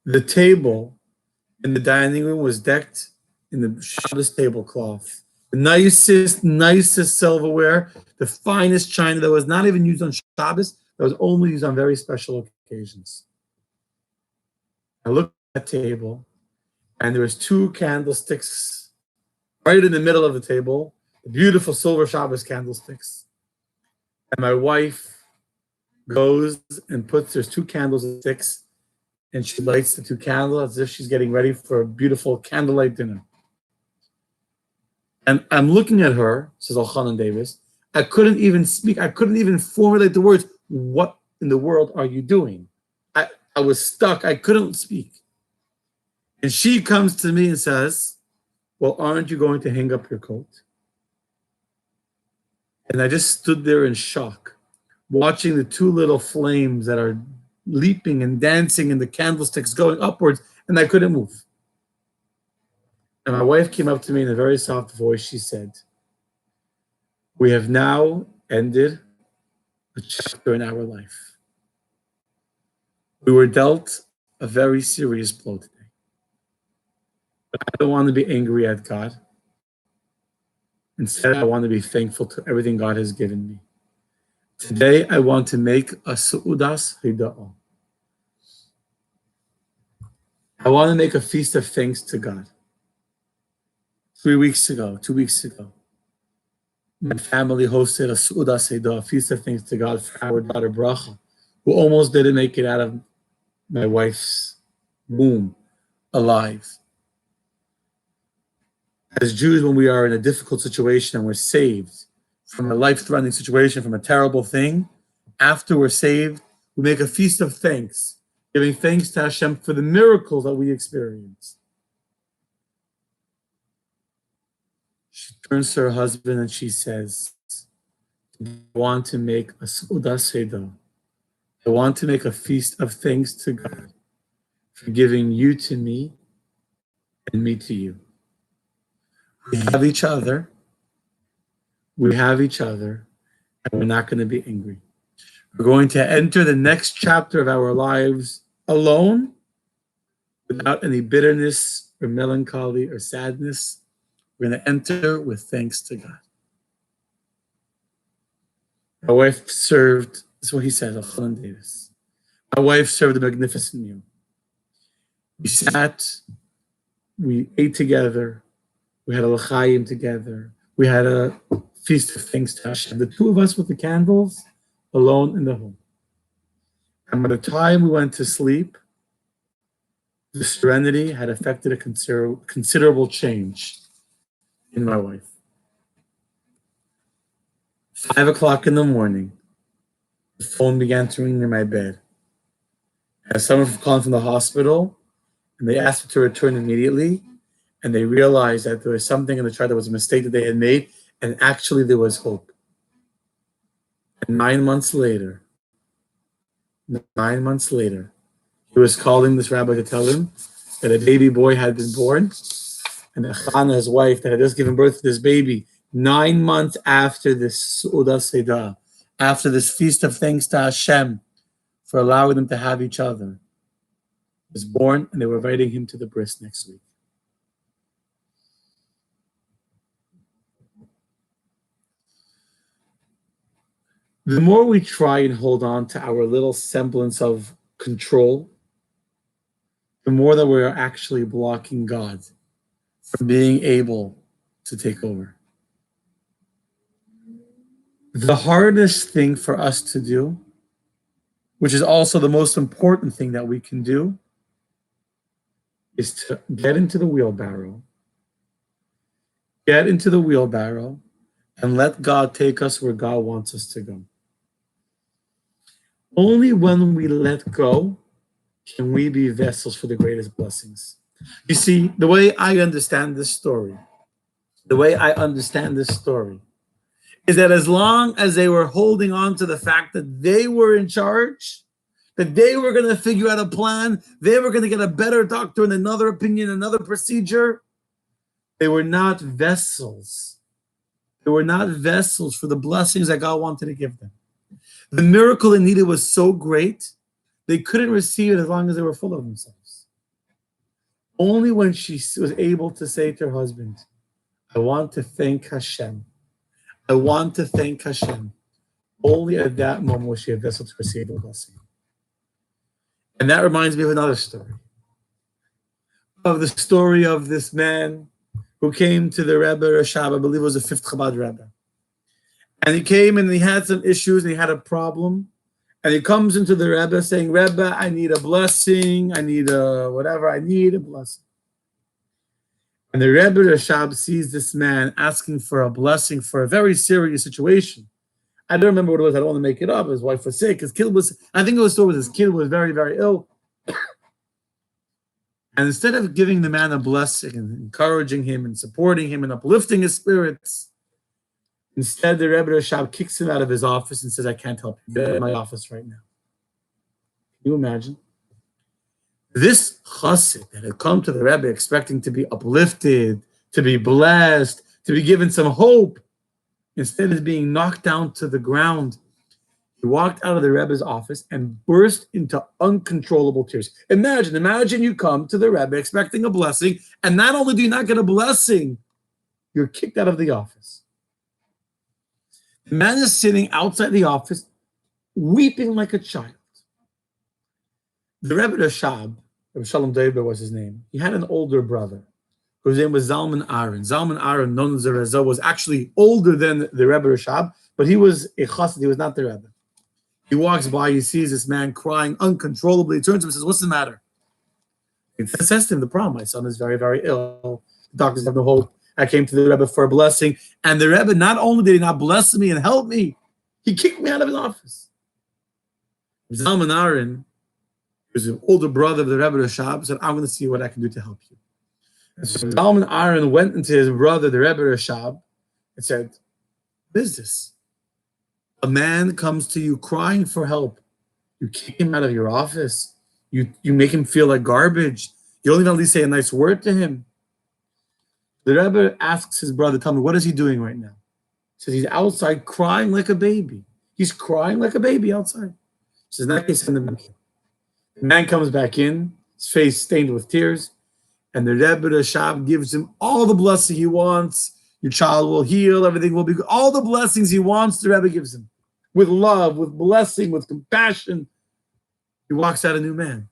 The table in the dining room was decked in the Shabbos tablecloth, the nicest silverware, the finest china that was not even used on Shabbos, that was only used on very special occasions. I looked at the table, and there was 2 candlesticks right in the middle of the table, the beautiful silver Shabbos candlesticks. And my wife goes and there's 2 candlesticks, and she lights the 2 candles as if she's getting ready for a beautiful candlelight dinner. And I'm looking at her, says Elchanan Davis. I couldn't even speak. I couldn't even formulate the words. What in the world are you doing? I was stuck. I couldn't speak. And she comes to me and says, well, aren't you going to hang up your coat? And I just stood there in shock, watching the 2 little flames that are leaping and dancing and the candlesticks going upwards, and I couldn't move. And my wife came up to me in a very soft voice. She said, we have now ended a chapter in our life. We were dealt a very serious blow today. But I don't want to be angry at God. Instead, I want to be thankful to everything God has given me. Today, I want to make a Su'udas Hida'ah. I want to make a feast of thanks to God. 2 weeks ago, my family hosted a Su'udas Hida'ah, a feast of thanks to God for our daughter Bracha, who almost didn't make it out of my wife's womb alive. As Jews, when we are in a difficult situation and we're saved from a life-threatening situation, from a terrible thing, after we're saved, we make a feast of thanks, giving thanks to Hashem for the miracles that we experienced. She turns to her husband and she says, I want to make a Su'udas Hida'ah. I want to make a feast of thanks to God for giving you to me and me to you. We have each other, and we're not going to be angry. We're going to enter the next chapter of our lives alone, without any bitterness or melancholy or sadness. We're going to enter with thanks to God. My wife served, this is what he says, Elchanan Davis. My wife served a magnificent meal. We sat, we ate together, we had a l'chaim together, we had a feast of thanks to Hashem. The two of us with the candles, alone in the home. And by the time we went to sleep, the serenity had affected a considerable change in my wife. 5 o'clock in the morning, the phone began to ring near my bed. As someone calling from the hospital, and they asked me to return immediately, and they realized that there was something in the chart that was a mistake that they had made, and actually there was hope. And 9 months later, he was calling this rabbi to tell him that a baby boy had been born, and Chana, his wife, that had just given birth to this baby, 9 months after this Su'udas Hida'ah, after this feast of thanks to Hashem for allowing them to have each other, was born, and they were inviting him to the bris next week. The more we try and hold on to our little semblance of control, the more that we're actually blocking God from being able to take over. The hardest thing for us to do, which is also the most important thing that we can do, is to get into the wheelbarrow and let God take us where God wants us to go. Only when we let go can we be vessels for the greatest blessings. You see, the way I understand this story is that as long as they were holding on to the fact that they were in charge, that they were going to figure out a plan, they were going to get a better doctor and another opinion, another procedure, they were not vessels. They were not vessels for the blessings that God wanted to give them. The miracle they needed was so great, they couldn't receive it as long as they were full of themselves. Only when she was able to say to her husband, I want to thank Hashem. Only at that moment was she a vessel to receive the blessing. And that reminds me of another story. Of the story of this man who came to the Rebbe Rashab, I believe it was the 5th Chabad Rebbe. And he came and he had some issues and he had a problem. And he comes into the Rebbe saying, Rebbe, I need a blessing. I need a blessing. And the Rebbe Rashab sees this man asking for a blessing for a very serious situation. I don't remember what it was. I don't want to make it up. His wife was sick. His kid was, I think it was so, his kid was very, very ill. And instead of giving the man a blessing and encouraging him and supporting him and uplifting his spirits, instead the Rebbe Rashab kicks him out of his office and says, I can't help you. Get out of my office right now. Can you imagine? This chassid that had come to the Rebbe expecting to be uplifted, to be blessed, to be given some hope, instead of being knocked down to the ground, he walked out of the Rebbe's office and burst into uncontrollable tears. Imagine you come to the Rebbe expecting a blessing, and not only do you not get a blessing, you're kicked out of the office. The man is sitting outside the office weeping like a child. The Rebbe Rashab, Rebbe Shalom Deiber was his name, he had an older brother whose name was Zalman Aaron. Zalman Aaron, known as the Reza, was actually older than the Rebbe Rashab, but he was a chassid, he was not the Rebbe. He walks by, he sees this man crying uncontrollably. He turns to him and says, "What's the matter?" He says to him, "The problem, my son is very, very ill. The doctors have no hope. I came to the Rebbe for a blessing. And the Rebbe, not only did he not bless me and help me, he kicked me out of his office." Zalman Aaron, who was an older brother of the Rebbe Rashab, said, "I'm going to see what I can do to help you." And so Zalman Aaron went into his brother, the Rebbe Rashab, and said, "What is this? A man comes to you crying for help. You kick him out of your office. You make him feel like garbage. You don't even at least say a nice word to him." The Rebbe asks his brother, "Tell me, what is he doing right now?" He says, "He's outside crying like a baby. He's crying like a baby outside." He says, "In that case, send him back in." The man comes back in, his face stained with tears, and the Rebbe Rashab gives him all the blessing he wants. Your child will heal, everything will be good. All the blessings he wants, the Rebbe gives him. With love, with blessing, with compassion. He walks out a new man.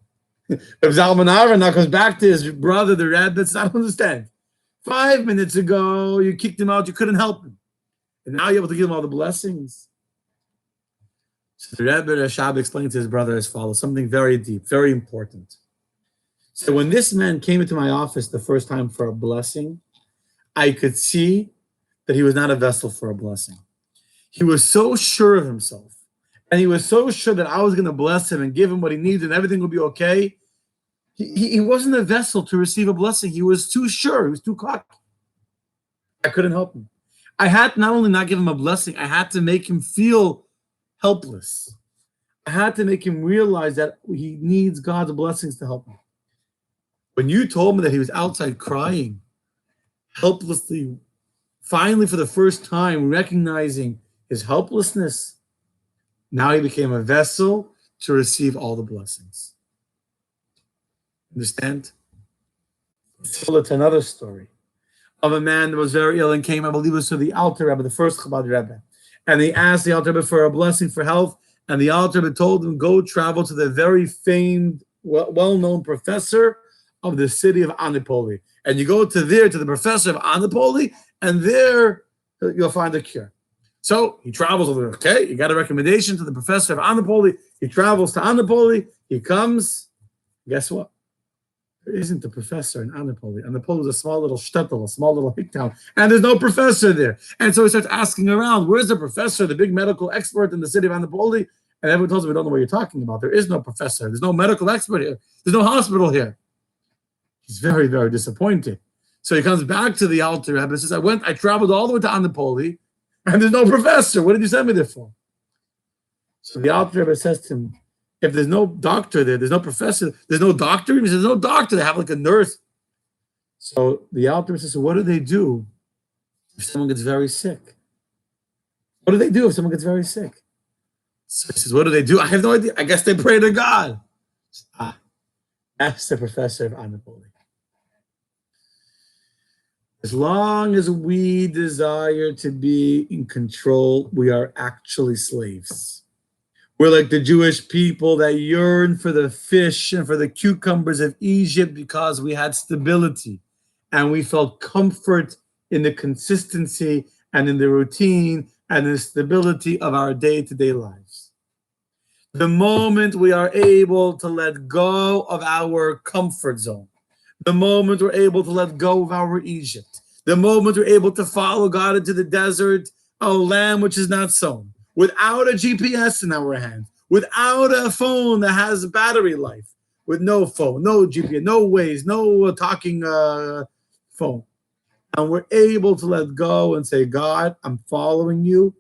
If Zalman Aaron now comes back to his brother, the Rebbe, says, "I don't understand. 5 minutes ago, you kicked him out, you couldn't help him. And now you're able to give him all the blessings." So the Rebbe Rashab explained to his brother as follows, something very deep, very important. So when this man came into my office the first time for a blessing, I could see that he was not a vessel for a blessing. He was so sure of himself, and he was so sure that I was going to bless him and give him what he needs and everything will be okay. He wasn't a vessel to receive a blessing. He was too sure. He was too cocky. I couldn't help him. I had to not only not give him a blessing, I had to make him feel helpless. I had to make him realize that he needs God's blessings to help him. When you told me that he was outside crying, helplessly, finally for the first time recognizing his helplessness, now he became a vessel to receive all the blessings. Understand? It's another story of a man that was very ill and came, I believe it was to the Alter Rebbe, the first Chabad Rebbe. And he asked the Alter Rebbe for a blessing for health, and the Alter Rebbe told him, "Go travel to the very famed, well-known professor of the city of Anipoli. And you go to the professor of Anipoli, and there you'll find a cure." So he travels over. Okay, he got a recommendation to the professor of Anipoli. He travels to Anipoli. He comes. Guess what? There isn't a professor in Anipoli. Anipoli is a small little shtetl, a small little hick town, and there's no professor there. And so he starts asking around, "Where's the professor, the big medical expert in the city of Anipoli?" And everyone tells him, "We don't know what you're talking about. There is no professor. There's no medical expert here. There's no hospital here." He's very, very disappointed. So he comes back to the Alter Rebbe and says, I traveled all the way to Anipoli, and there's no professor. What did you send me there for?" So the Alter Rebbe says to him, "If there's no doctor there, there's no professor, there's no doctor." He says, "There's no doctor. They have like a nurse." So the Alter Rebbe says, "So what do they do if someone gets very sick? What do they do if someone gets very sick?" So he says, "What do they do? I have no idea. I guess they pray to God." That's the professor of Anipoli. As long as we desire to be in control, we are actually slaves. We're like the Jewish people that yearn for the fish and for the cucumbers of Egypt because we had stability and we felt comfort in the consistency and in the routine and the stability of our day-to-day lives. The moment we are able to let go of our comfort zone, the moment we're able to let go of our Egypt, the moment we're able to follow God into the desert, a land which is not sown, without a GPS in our hand, without a phone that has battery life, with no phone, no GPS, no Waze, no talking phone. And we're able to let go and say, "God, I'm following you.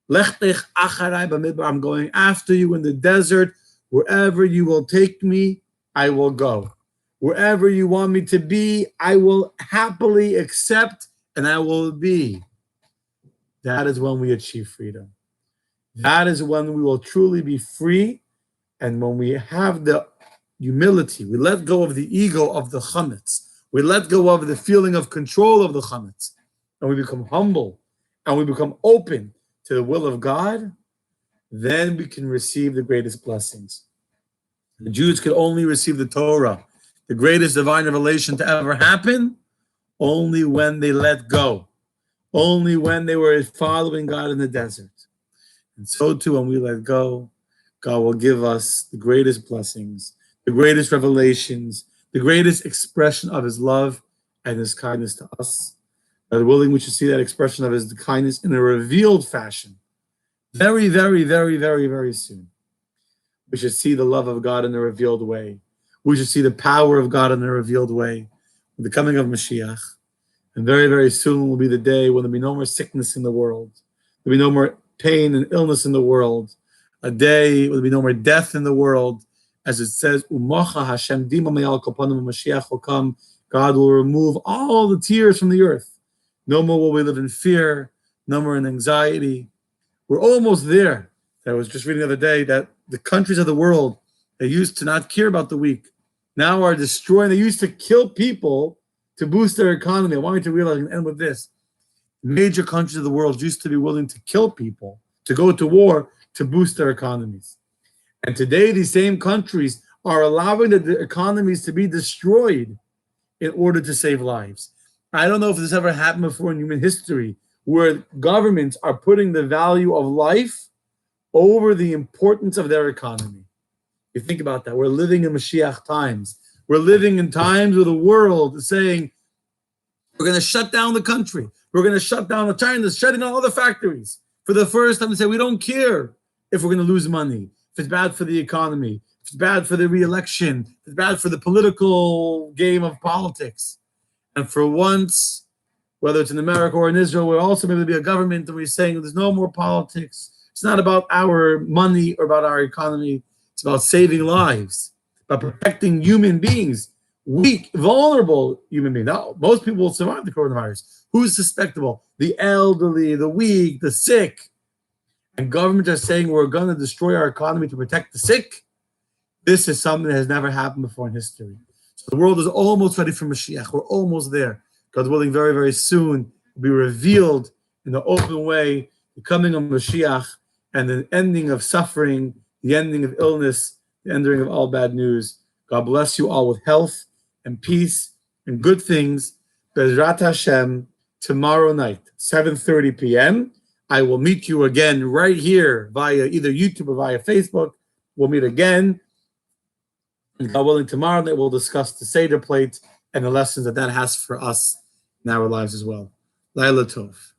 Lech dich acharai b'midbar. I'm going after you in the desert. Wherever you will take me, I will go. Wherever you want me to be, I will happily accept and I will be." That is when we achieve freedom. That is when we will truly be free. And when we have the humility, we let go of the ego of the chametz. We let go of the feeling of control of the chametz. And we become humble and we become open to the will of God. then we can receive the greatest blessings. The Jews could only receive the Torah, the greatest divine revelation to ever happen, only when they let go, only when they were following God in the desert. And so too, when we let go, God will give us the greatest blessings, the greatest revelations, the greatest expression of his love and his kindness to us. God willing, we should see that expression of his kindness in a revealed fashion. Very, very, very, very, very soon. We should see the love of God in a revealed way. We should see the power of God in a revealed way. With the coming of Mashiach. And very, very soon will be the day when there'll be no more sickness in the world. There'll be no more pain and illness in the world. A day when there'll be no more death in the world. As it says, Umacha Hashem Dima Me'al Kopanim, Mashiach will come. God will remove all the tears from the earth. No more will we live in fear. No more in anxiety. We're almost there. I was just reading the other day that the countries of the world that used to not care about the weak now are destroying. They used to kill people to boost their economy. I want you to realize and end with this. Major countries of the world used to be willing to kill people, to go to war, to boost their economies. And today, these same countries are allowing the economies to be destroyed in order to save lives. I don't know if this ever happened before in human history, where governments are putting the value of life over the importance of their economy. You think about that. We're living in Mashiach times. We're living in times where the world is saying, we're going to shut down the country. We're going to shut down China, shutting down all the factories. For the first time, they say, we don't care if we're going to lose money, if it's bad for the economy, if it's bad for the re-election, if it's bad for the political game of politics. And for once, whether it's in America or in Israel, we're also going to be a government and we're saying there's no more politics. It's not about our money or about our economy. It's about saving lives, about protecting human beings, weak, vulnerable human beings. Now, most people will survive the coronavirus. Who's susceptible? The elderly, the weak, the sick. And governments are saying we're going to destroy our economy to protect the sick. This is something that has never happened before in history. So the world is almost ready for Mashiach. We're almost there. God willing, very, very soon will be revealed in the open way the coming of Mashiach and the ending of suffering, the ending of illness, the ending of all bad news. God bless you all with health and peace and good things. Bezrat Hashem, tomorrow night, 7:30 p.m. I will meet you again right here via either YouTube or via Facebook. We'll meet again. And God willing, tomorrow night we'll discuss the Seder plate and the lessons that that has for us in our lives as well. Laila Tov.